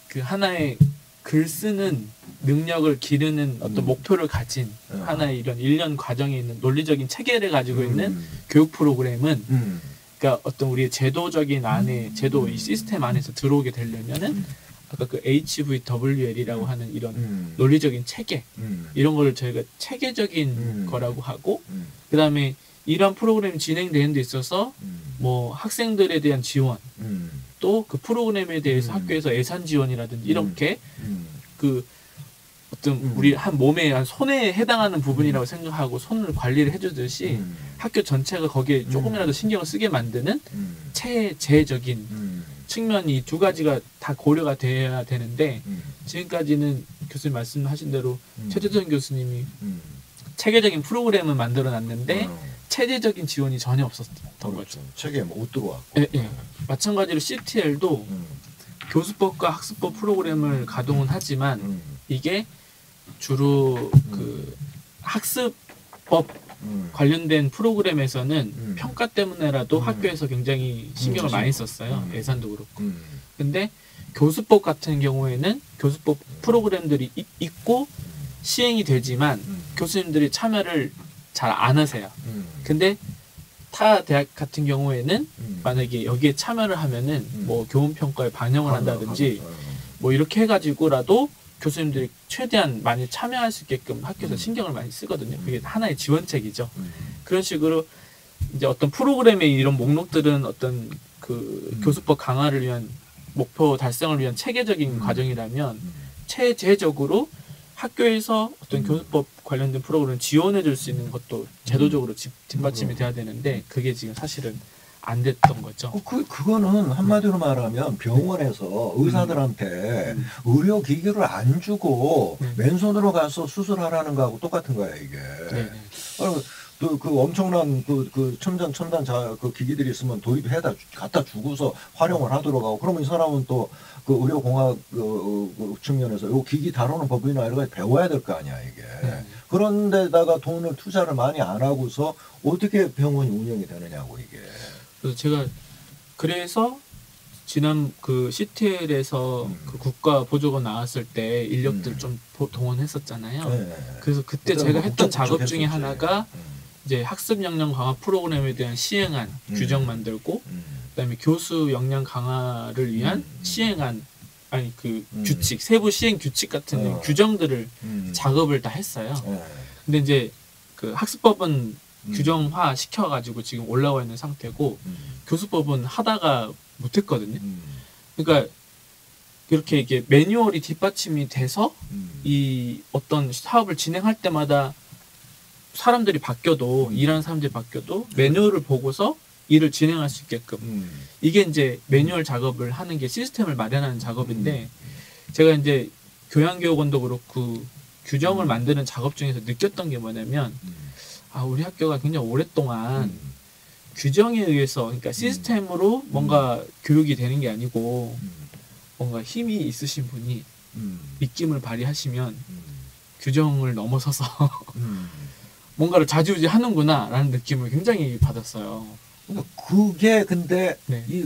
그 하나의 글 쓰는 능력을 기르는 어떤 목표를 가진 하나의 이런 1년 과정에 있는 논리적인 체계를 가지고 있는 교육 프로그램은 그러니까 어떤 우리의 제도적인 안에 제도 이 시스템 안에서 들어오게 되려면은 아까 그 HVWL이라고 하는 이런 논리적인 체계 이런 거를 저희가 체계적인 거라고 하고 그 다음에 이런 프로그램이 진행되는 데 있어서 뭐 학생들에 대한 지원 또 그 프로그램에 대해서 학교에서 예산 지원이라든지 이렇게 그 어떤 우리 한 몸에 한 손에 해당하는 부분이라고 생각하고 손을 관리를 해주듯이 학교 전체가 거기에 조금이라도 신경을 쓰게 만드는 체제적인 측면이 두 가지가 다 고려가 돼야 되는데 지금까지는 교수님 말씀하신 대로 최재선 교수님이 체계적인 프로그램을 만들어 놨는데 체제적인 지원이 전혀 없었던 거죠. 체계에 못 들어왔고. 예. 마찬가지로 CTL도 교수법과 학습법 프로그램을 가동은 하지만 이게 주로 그 학습법 관련된 프로그램에서는 평가 때문에라도 학교에서 굉장히 신경을 많이 썼어요. 예산도 그렇고. 근데 교수법 같은 경우에는 교수법 프로그램들이 있고 시행이 되지만 교수님들이 참여를 잘 안 하세요. 근데 타 대학 같은 경우에는 만약에 여기에 참여를 하면은 뭐 교훈평가에 반영을 한다든지 뭐 이렇게 해가지고라도 교수님들이 최대한 많이 참여할 수 있게끔 학교에서 신경을 많이 쓰거든요. 그게 하나의 지원책이죠. 그런 식으로 이제 어떤 프로그램의 이런 목록들은 어떤 그 교수법 강화를 위한 목표 달성을 위한 체계적인 과정이라면 체제적으로 학교에서 어떤 교수법 관련된 프로그램을 지원해 줄 수 있는 것도 제도적으로 뒷받침이 돼야 되는데 그게 지금 사실은 안 됐던 거죠. 그거는 한마디로 말하면 병원에서 의사들한테 의료 기기를 안 주고 맨손으로 가서 수술하라는 거하고 똑같은 거야 이게. 그 엄청난 그 첨단 그 기기들이 있으면 도입해다 갖다 주고서 활용을 하도록 하고 그러면 이 사람은 또 그 의료공학 그 측면에서 요 기기 다루는 법이나 이런 거 배워야 될 거 아니야 이게. 그런데다가 돈을 투자를 많이 안 하고서 어떻게 병원이 운영이 되느냐고 이게. 그래서 제가 그래서 지난 그 CTL에서 그 국가 보조가 나왔을 때 인력들 좀 동원했었잖아요. 그래서 그때 제가 했던 작업 중에 하나가 이제 학습 역량 강화 프로그램에 대한 시행안 규정 만들고 그다음에 교수 역량 강화를 위한 시행안 규칙 세부 시행 규칙 같은 규정들을 작업을 다 했어요. 근데 이제 그 학습법은 규정화 시켜가지고 지금 올라와 있는 상태고 교수법은 하다가 못했거든요. 그러니까 이렇게 이게 매뉴얼이 뒷받침이 돼서 이 어떤 사업을 진행할 때마다 사람들이 바뀌어도 일하는 사람들이 바뀌어도 매뉴얼을 보고서 일을 진행할 수 있게끔 이게 이제 매뉴얼 작업을 하는 게 시스템을 마련하는 작업인데 제가 이제 교양교육원도 그렇고 규정을 만드는 작업 중에서 느꼈던 게 뭐냐면 우리 학교가 굉장히 오랫동안 규정에 의해서 그러니까 시스템으로 뭔가 교육이 되는 게 아니고 뭔가 힘이 있으신 분이 입김을 발휘하시면 규정을 넘어서서 뭔가를 좌지우지하는구나 라는 느낌을 굉장히 받았어요. 그게 근데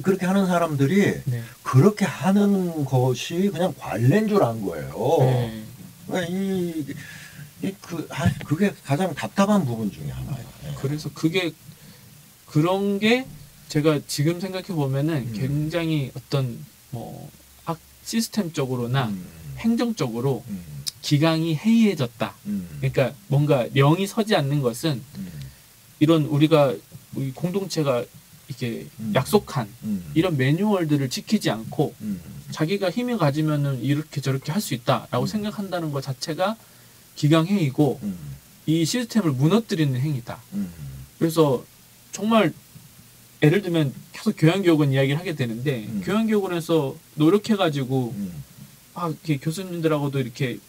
그렇게 하는 사람들이 그렇게 하는 것이 그냥 관례인 줄 안 거예요. 그러니까 그게 가장 답답한 부분 중에 하나예요. 그래서 그런 게 제가 지금 생각해 보면은 굉장히 어떤 뭐 시스템적으로나 행정적으로 기강이 해이해졌다. 그러니까 뭔가 령이 서지 않는 것은 이런 우리가 우리 공동체가 이렇게 약속한 이런 매뉴얼들을 지키지 않고 자기가 힘이 가지면은 이렇게 저렇게 할 수 있다라고 생각한다는 것 자체가 기강해이고 이 시스템을 무너뜨리는 행위다. 그래서 정말 예를 들면 계속 교양교육원 이야기를 하게 되는데 교양교육원에서 노력해가지고 이렇게 교수님들하고도 이렇게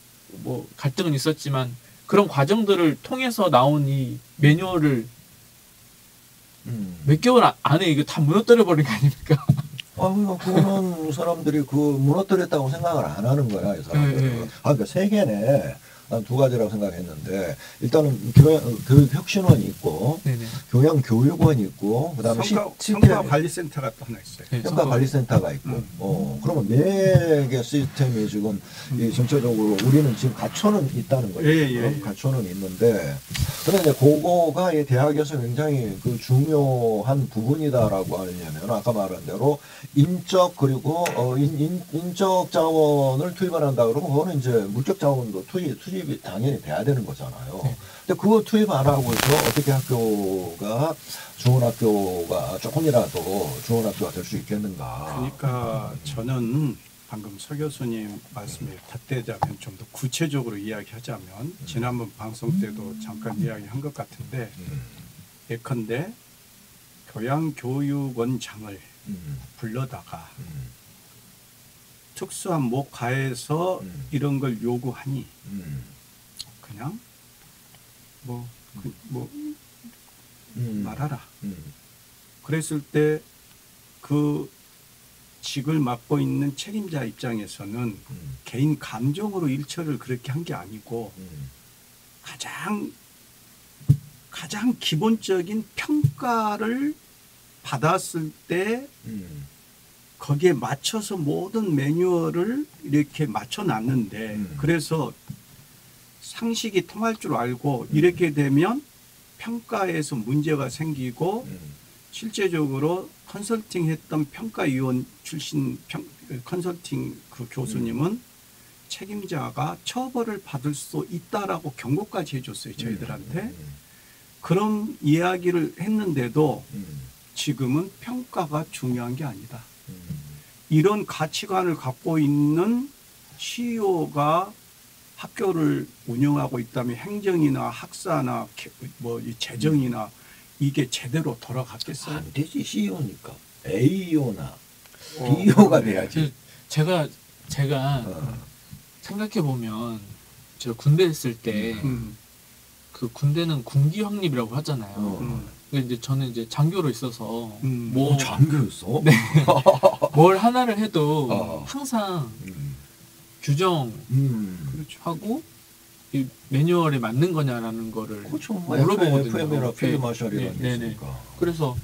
뭐 갈등은 있었지만 그런 과정들을 통해서 나온 이 매뉴얼을 몇 개월 안에 이거 다 무너뜨려 버린 거 아닙니까? 그거는 사람들이 무너뜨렸다고 생각을 안 하는 거야, 이 사람들은. 그러니까 세계네. 난 두 가지라고 생각했는데 일단은 교육혁신원이 있고 교양교육원이 있고 그다음에 성과관리센터가 또 하나 있어요. 성과관리센터가 있고 그러면 네 개 시스템이 지금 전체적으로 우리는 지금 갖춰는 있다는 거죠. 갖춰는 있는데 그런데 그거가 이 대학에서 굉장히 그 중요한 부분이다라고 하려면 아까 말한 대로 인적 그리고 인적 자원을 투입을 한다 그러면 그거는 이제 물적 자원도 투입이 당연히 돼야 되는 거잖아요. 근데 그거 투입 안 하고서 어떻게 학교가 좋은 학교가 조금이라도 좋은 학교가 될 수 있겠는가. 그러니까 저는 방금 서 교수님 말씀에 덧대자면 좀 더 구체적으로 이야기하자면 지난번 방송 때도 잠깐 이야기한 것 같은데 예컨대 교양교육원장을 불러다가 특수한 목가에서 이런 걸 요구하니 그냥 말하라. 그랬을 때 그 직을 맡고 있는 책임자 입장에서는 개인 감정으로 일처를 그렇게 한 게 아니고 가장 기본적인 평가를 받았을 때 거기에 맞춰서 모든 매뉴얼을 이렇게 맞춰놨는데 그래서 상식이 통할 줄 알고 이렇게 되면 평가에서 문제가 생기고 실제적으로 컨설팅했던 평가위원 출신 컨설팅 그 교수님은 책임자가 처벌을 받을 수 있다라고 경고까지 해줬어요. 저희들한테. 그런 이야기를 했는데도 지금은 평가가 중요한 게 아니다. 이런 가치관을 갖고 있는 CEO가 학교를 운영하고 있다면 행정이나 학사나 뭐 이 재정이나 이게 제대로 돌아갔겠어요? 안 되지. CEO니까 AEO나 DEO가 돼야지. 제가 생각해 보면 제가 군대 있을 때 그 군대는 군기 확립이라고 하잖아요. 근데 이제 저는 이제 장교로 있어서 뭐 장교였어? 네. 뭘 하나를 해도 항상 규정 그렇죠. 하고 이 매뉴얼에 맞는 거냐라는 거를 그렇죠. 물어보거든요. FM이나 필드 마샬이라는 게 네네. 있으니까. 그래서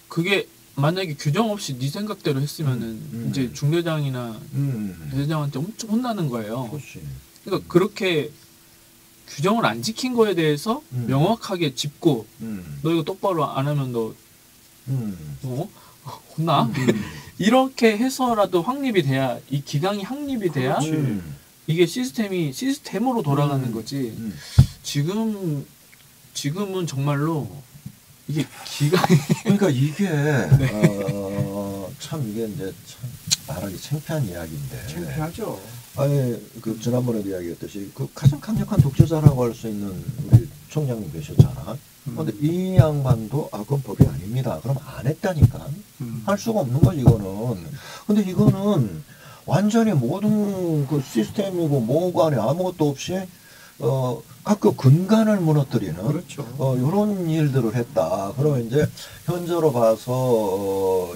그게 만약에 규정 없이 네 생각대로 했으면은 이제 중대장이나 대대장한테 엄청 혼나는 거예요. 그렇지. 그러니까 그렇게 규정을 안 지킨 거에 대해서 명확하게 짚고 너 이거 똑바로 안 하면 너 혼나? 이렇게 해서라도 확립이 돼야 이 기강이 확립이 돼야 이게 시스템으로 돌아가는 거지. 지금은 정말로 이게 기강이 그러니까 이게 네. 참 이게 이제 참 말하기 창피한 이야기인데. 창피하죠. 아니 그 지난번에도 이야기했듯이 그 가장 강력한 독재자라고 할 수 있는 우리 총장님 계셨잖아. 근데 이 양반도 그건 법이 아닙니다. 그럼 안 했다니까. 할 수가 없는 거지 이거는. 근데 이거는 완전히 모든 그 시스템이고 뭐가 안에 아무것도 없이 학교 근간을 무너뜨리는 그렇죠. 이런 일들을 했다. 그러면 이제 현재로 봐서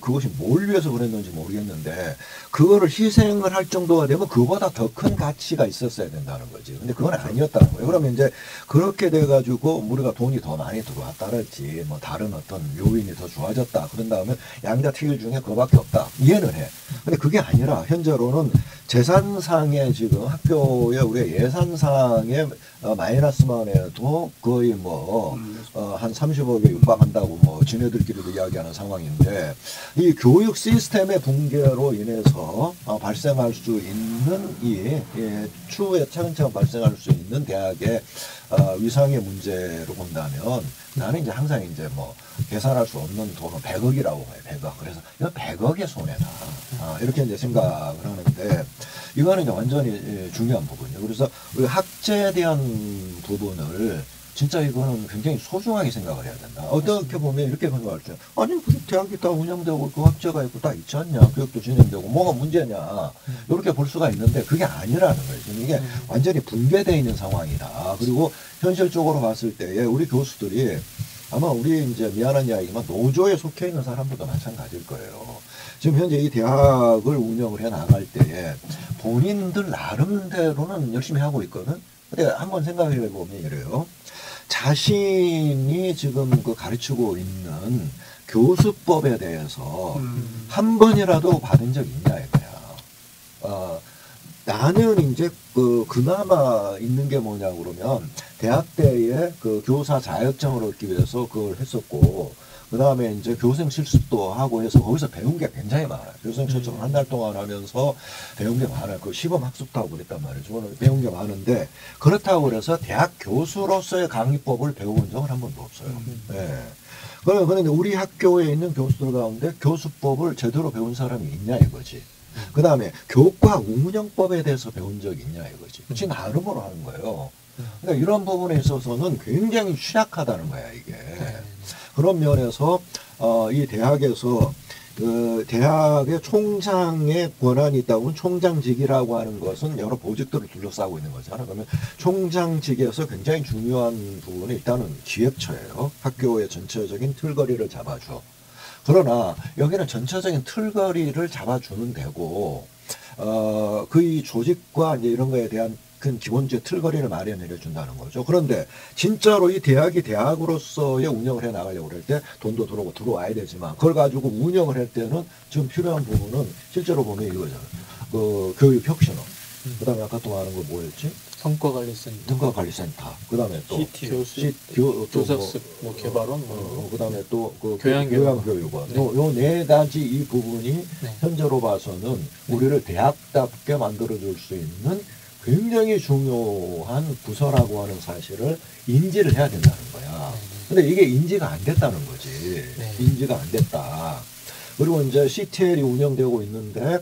그것이 뭘 위해서 그랬는지 모르겠는데 그거를 희생을 할 정도가 되면 그보다 더 큰 가치가 있었어야 된다는 거지. 근데 그건 아니었다는 거예요. 그러면 이제 그렇게 돼가지고 우리가 돈이 더 많이 들어왔다랄지 뭐 다른 어떤 요인이 더 좋아졌다. 그런 다음에 양자택일 중에 그거밖에 없다. 이해는 해. 근데 그게 아니라 현재로는 재산상의 지금 학교의 우리가 예산상의 마이너스만 해도 거의 한 30억에 육박한다고 지네들끼리도 이야기하는 상황인데 이 교육 시스템의 붕괴로 인해서 발생할 수 있는 추후에 차근차근 발생할 수 있는 대학의 위상의 문제로 본다면 나는 이제 항상 이제 계산할 수 없는 돈은 100억이라고 해요. 100억. 그래서 이거 100억의 손해다. 이렇게 이제 생각을 하는데 이거는 이제 완전히 중요한 부분이에요. 그래서 우리 학제에 대한 부분을 진짜 이거는 굉장히 소중하게 생각을 해야 된다. 어떻게 보면 이렇게 생각할 수 있어요. 아니, 그 대학이 다 운영되고 그 학제가 있고 다 있지 않냐. 교육도 진행되고 뭐가 문제냐. 이렇게 볼 수가 있는데 그게 아니라는 거예요. 지금 이게 완전히 붕괴되어 있는 상황이다. 그리고 현실적으로 봤을 때에 우리 교수들이 아마 우리 이제 미안한 이야기지만 노조에 속해 있는 사람들도 마찬가지일 거예요. 지금 현재 이 대학을 운영을 해 나갈 때에 본인들 나름대로는 열심히 하고 있거든. 근데 한번 생각해 보면 이래요. 자신이 지금 그 가르치고 있는 교수법에 대해서 한 번이라도 받은 적 있냐 이거야. 나는 이제 그나마 있는 게 뭐냐 그러면 대학 때에 그 교사 자격증을 얻기 위해서 그걸 했었고 그 다음에 이제 교생 실습도 하고 해서 거기서 배운 게 굉장히 많아요. 교생 실습을 한 달 동안 하면서 배운 게 많아요. 그 시범 학습도 하고 그랬단 말이죠. 저는 배운 게 많은데 그렇다고 그래서 대학 교수로서의 강의법을 배워본 적은 한 번도 없어요. 네. 그런데 우리 학교에 있는 교수들 가운데 교수법을 제대로 배운 사람이 있냐 이거지. 그 다음에 교과 운영법에 대해서 배운 적이 있냐 이거지. 지 나름으로 하는 거예요. 그러니까 이런 부분에 있어서는 굉장히 취약하다는 거야 이게. 그런 면에서 이 대학에서 그 대학의 총장의 권한이 있다면 총장직이라고 하는 것은 여러 보직들을 둘러싸고 있는 거잖아요. 그러면 총장직에서 굉장히 중요한 부분이 일단은 기획처예요. 학교의 전체적인 틀거리를 잡아줘. 그러나 여기는 전체적인 틀거리를 잡아주는 데고 그 이 조직과 이제 이런 거에 대한 큰 기본적인 틀거리를 마련해 준다는 거죠. 그런데 진짜로 이 대학이 대학으로서의 운영을 해 나가려고 할 때 돈도 들어와야 되지만 그걸 가지고 운영을 할 때는 지금 필요한 부분은 실제로 보면 이거잖아요. 그 교육 혁신업. 그다음에 아까 또 말한 거 뭐였지? 성과관리센터. 그다음에 또 교사습 개발원 그다음에 또 그 교양교육원. 요 네 가지 이 부분이 현재로 봐서는 우리를 대학답게 만들어 줄 수 있는 굉장히 중요한 부서라고 하는 사실을 인지를 해야 된다는 거야. 근데 이게 인지가 안 됐다는 거지. 인지가 안 됐다. 그리고 이제 CTL이 운영되고 있는데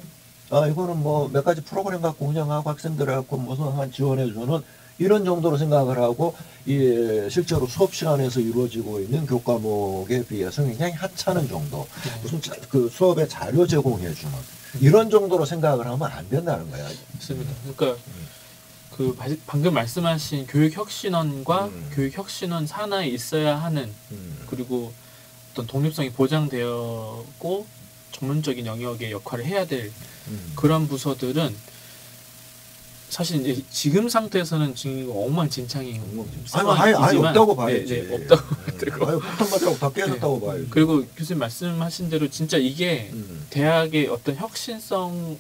이거는 뭐 몇 가지 프로그램 갖고 운영하고 학생들 갖고 무슨 한 지원해주는 이런 정도로 생각을 하고 실제로 수업 시간에서 이루어지고 있는 교과목에 비해서 굉장히 하찮은 정도, 무슨 그 수업에 자료 제공해주는 이런 정도로 생각을 하면 안 된다는 거야. 맞습니다. 그러니까 그 방금 말씀하신 교육혁신원과 교육혁신원 산하에 있어야 하는 그리고 어떤 독립성이 보장되었고 전문적인 영역의 역할을 해야 될 그런 부서들은 사실 이제 지금 상태에서는 지금 엉망진창인 상황이지만 아예 없다고 봐야지. 네, 없다고 들고. 아예 폭탄 맞으라고 다 깨졌다고 봐야지. 그리고 교수님 말씀하신 대로 진짜 이게 대학의 어떤 혁신성을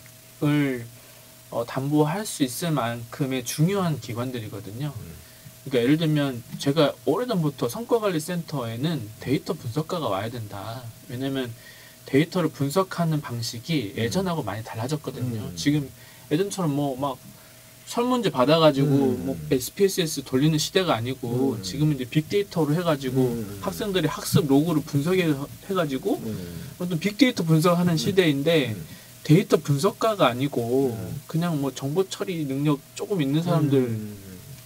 담보할 수 있을 만큼의 중요한 기관들이거든요. 그러니까 예를 들면 제가 오래전부터 성과관리센터에는 데이터 분석가가 와야 된다. 왜냐면 데이터를 분석하는 방식이 예전하고 많이 달라졌거든요. 지금 예전처럼 뭐 막 설문지 받아가지고 뭐 SPSS 돌리는 시대가 아니고 지금은 이제 빅데이터로 해가지고 학생들이 학습 로그를 분석해가지고 어떤 빅데이터 분석하는 시대인데 데이터 분석가가 아니고 그냥 뭐 정보 처리 능력 조금 있는 사람들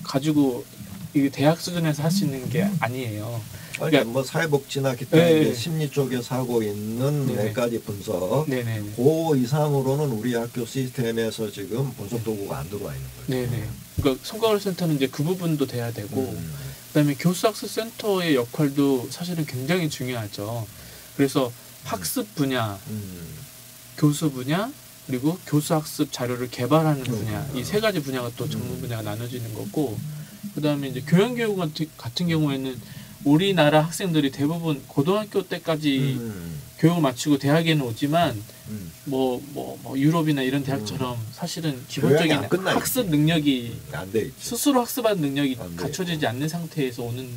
가지고 이게 대학 수준에서 할 수 있는 게 아니에요. 그러니까 뭐 사회복지나 기타 이제 심리 쪽에서 하고 있는 몇 가지 분석, 그 이상으로는 우리 학교 시스템에서 지금 분석 도구가 안 들어와 있는 거예요. 그러니까 성과관리센터는 이제 그 부분도 돼야 되고, 그다음에 교수학습센터의 역할도 사실은 굉장히 중요하죠. 그래서 학습 분야, 교수 분야, 그리고 교수학습 자료를 개발하는 분야, 이 세 가지 분야가 또 전문 분야가 나눠지는 거고, 그다음에 이제 교양교육 같은 경우에는 우리나라 학생들이 대부분 고등학교 때까지 교육을 마치고 대학에는 오지만 뭐 유럽이나 이런 대학처럼 사실은 기본적인 학습 능력이 스스로 학습하는 능력이 갖춰지지 않는 상태에서 오는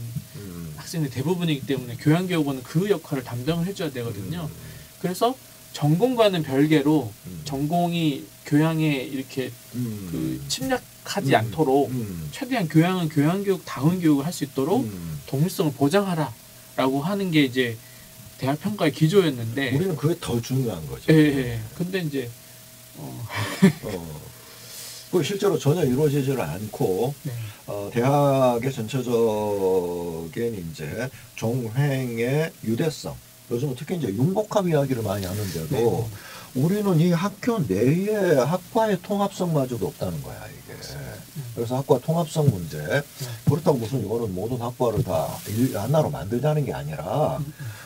학생들이 대부분이기 때문에 교양교육원은 그 역할을 담당을 해줘야 되거든요. 그래서 전공과는 별개로 전공이 교양에 이렇게 그 침략하지 않도록 최대한 교양은 교양교육다운 교육을 할 수 있도록 독립성을 보장하라라고 하는 게 이제 대학 평가의 기조였는데 우리는 그게 더 중요한 거죠. 근데 이제 그 실제로 전혀 이루어지지를 않고 대학의 전체적인 이제 종횡의 유대성, 요즘은 특히 이제 융복합 이야기를 많이 하는데도 우리는 이 학교 내에 학과의 통합성마저도 없다는 거야, 이게. 그래서 학과 통합성 문제. 그렇다고 무슨 이거는 모든 학과를 다 하나로 만들자는 게 아니라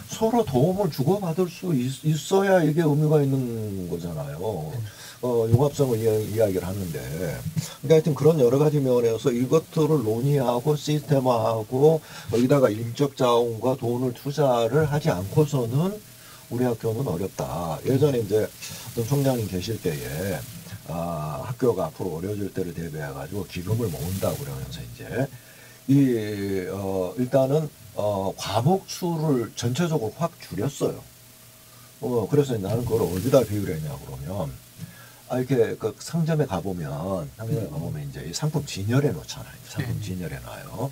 서로 도움을 주고받을 수 있어야 이게 의미가 있는 거잖아요. 융합성을 이야기를 하는데. 그러니까 하여튼 그런 여러 가지 면에서 이것들을 논의하고 시스템화하고 여기다가 인적 자원과 돈을 투자를 하지 않고서는 우리 학교는 어렵다. 예전에 이제 어떤 총장님 계실 때에 학교가 앞으로 어려질 때를 대비해가지고 기금을 모은다고 그러면서 이제 일단은 과목 수를 전체적으로 확 줄였어요. 그래서 나는 그걸 어디다 비유했냐 그러면 이렇게 그 상점에 가보면 이제 이 상품 진열해 놓잖아요. 상품 진열해 놔요.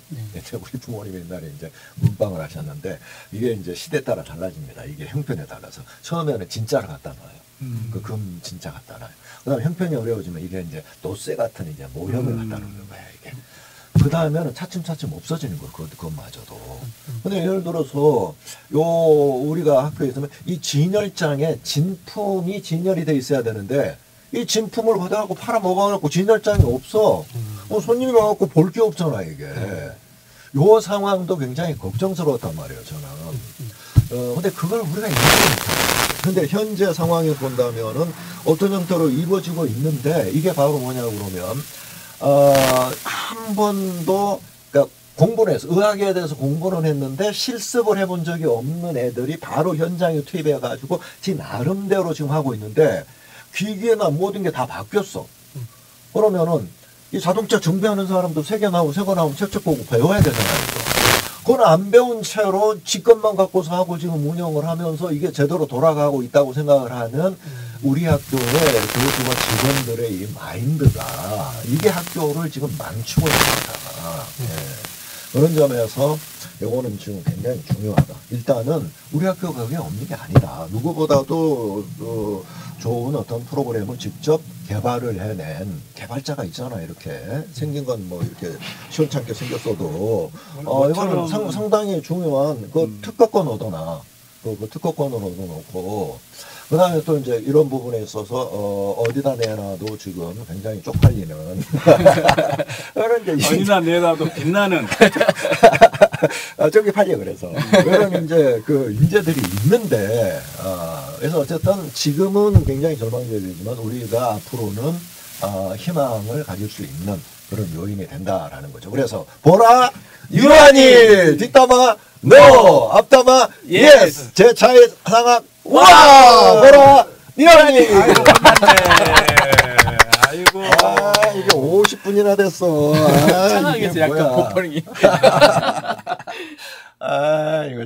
우리 부모님이 옛날에 이제 문방을 하셨는데 이게 이제 시대에 따라 달라집니다. 이게 형편에 따라서 처음에는 진짜를 갖다 놔요. 그 금 진짜 갖다 놔요. 그다음에 형편이 어려워지면 이게 이제 노쇠 같은 이제 모형을 갖다 놓는 거야 이게. 그 다음에는 차츰차츰 없어지는 거예요. 그것마저도. 근데 예를 들어서 우리가 학교에 있으면 이 진열장에 진품이 진열이 돼 있어야 되는데 이 진품을 받아갖고 팔아먹어갖고 진열장이 없어. 손님이 와갖고 볼 게 없잖아, 이게. 요 상황도 굉장히 걱정스러웠단 말이에요, 저는. 근데 그걸 우리가 근데 현재 상황을 본다면은 어떤 형태로 이루어지고 있는데 이게 바로 뭐냐 그러면, 한 번도, 그러니까 공부를 해서, 의학에 대해서 공부를 했는데 실습을 해본 적이 없는 애들이 바로 현장에 투입해가지고 지 나름대로 지금 하고 있는데 기계나 모든 게 다 바뀌었어. 그러면은 이 자동차 정비하는 사람도 세 개 나오고 세 개 나오면 책책 보고 배워야 되잖아요. 그건 안 배운 채로 직권만 갖고서 하고 지금 운영을 하면서 이게 제대로 돌아가고 있다고 생각을 하는 우리 학교의 교수와 직원들의 이 마인드가 이게 학교를 지금 망치고 있습니다. 그런 점에서 이거는 지금 굉장히 중요하다. 일단은 우리 학교가 그게 없는 게 아니다. 누구보다도 좋은 어떤 프로그램을 직접 개발을 해낸 개발자가 있잖아. 이렇게 생긴 건 뭐 이렇게 시원찮게 생겼어도 이거는 상당히 중요한 그 특허권 얻어놔. 그 특허권을 얻어놓고 그다음에 또 이제 이런 부분에 있어서 어디다 내놔도 지금 굉장히 쪽팔리는 그런 이제 어디다 내놔도 빛나는 저기 팔려 그래서 그런 이제 그 인재들이 있는데 그래서 어쨌든 지금은 굉장히 절망적이지만 우리가 앞으로는 희망을 가질 수 있는 그런 요인이 된다라는 거죠. 그래서 보라 유한이 뒷담화 NO 앞담화 YES 제 차의 상황 와 보라 유한이 아이고 이게 50분이나 됐어. 창하겠어 약간 뭐야. 버퍼링이. 이거